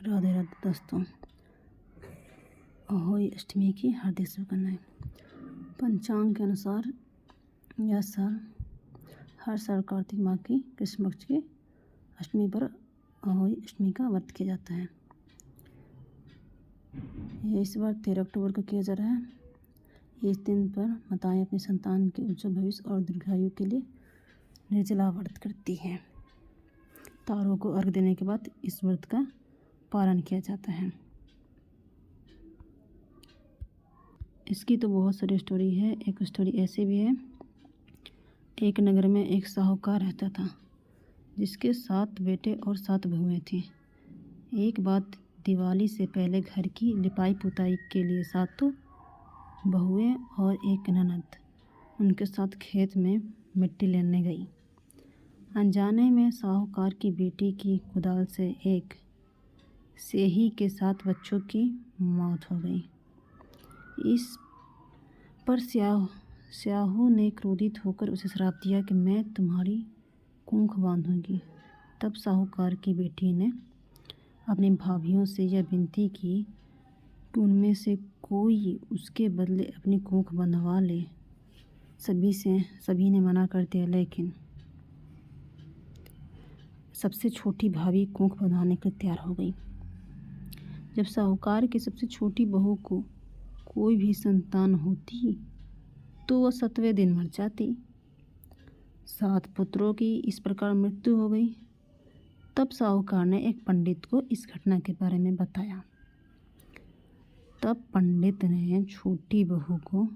राधे राधे दोस्तों। अहोई अष्टमी की हार्दिक शुभकामनाएं। पंचांग के अनुसार यह साल हर साल कार्तिक माह की कृष्ण पक्ष की अष्टमी पर अहोई अष्टमी का व्रत किया जाता है। यह इस बार 13 अक्टूबर को किया जा रहा है। इस दिन पर माताएं अपनी संतान के उज्ज्वल भविष्य और दीर्घायु के लिए निर्जला व्रत करती हैं। तारों को अर्घ देने के बाद इस व्रत का पालन किया जाता है। इसकी तो बहुत सारी स्टोरी है। एक स्टोरी ऐसे भी है। एक नगर में एक साहूकार रहता था जिसके 7 बेटे और 7 बहुएं थीं। एक बात, दिवाली से पहले घर की लिपाई पुताई के लिए 7 बहुएं और एक ननद उनके साथ खेत में मिट्टी लेने गई। अनजाने में साहूकार की बेटी की कुदाल से एक सेही के 7 बच्चों की मौत हो गई। इस पर स्याहू ने क्रोधित होकर उसे श्राप दिया कि मैं तुम्हारी कूख बांधूंगी। तब साहूकार की बेटी ने अपनी भाभियों से यह विनती की कि उनमें से कोई उसके बदले अपनी कूख बंधवा ले। सभी ने मना कर दिया, लेकिन सबसे छोटी भाभी कूख बंधवाने के लिए तैयार हो गई। जब साहूकार की सबसे छोटी बहू को कोई भी संतान होती तो वह 7वें दिन मर जाती। 7 पुत्रों की इस प्रकार मृत्यु हो गई। तब साहूकार ने एक पंडित को इस घटना के बारे में बताया। तब पंडित ने छोटी बहू को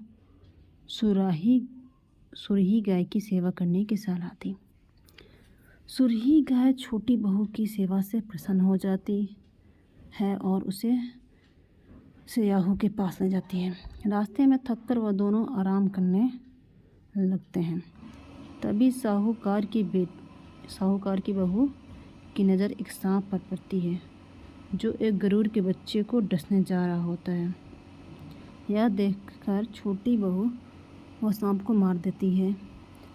सुरही गाय की सेवा करने की सलाह दी। सुरही गाय छोटी बहू की सेवा से प्रसन्न हो जाती है और उसे स्याहू के पास ले जाती है। रास्ते में थककर वह दोनों आराम करने लगते हैं। तभी साहूकार की बहू की नज़र एक सांप पर पड़ती है जो एक गरुड़ के बच्चे को डसने जा रहा होता है। यह देखकर छोटी बहू वह सांप को मार देती है।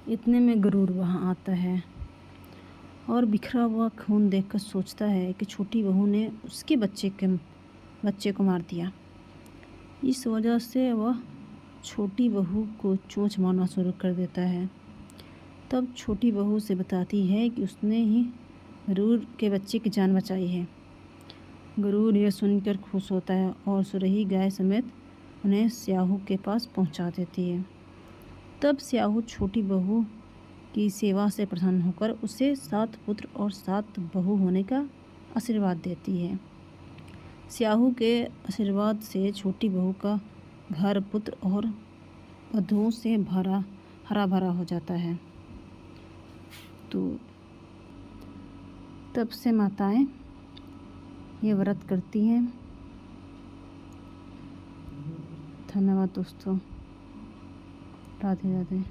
इतने में गरुड़ वहाँ आता है और बिखरा हुआ खून देखकर सोचता है कि छोटी बहू ने उसके बच्चे को मार दिया। इस वजह से वह छोटी बहू को चोंच मारना शुरू कर देता है। तब छोटी बहू से बताती है कि उसने ही गरुड़ के बच्चे की जान बचाई है। गरुड़ यह सुनकर खुश होता है और सुरही गाय समेत उन्हें स्याहू के पास पहुंचा देती है। तब स्याहू छोटी बहू की सेवा से प्रसन्न होकर उसे 7 पुत्र और 7 बहू होने का आशीर्वाद देती है। स्याहू के आशीर्वाद से छोटी बहू का घर पुत्र और वधुओं से हरा भरा हो जाता है। तो तब से माताएं ये व्रत करती हैं। धन्यवाद दोस्तों। राधे राधे।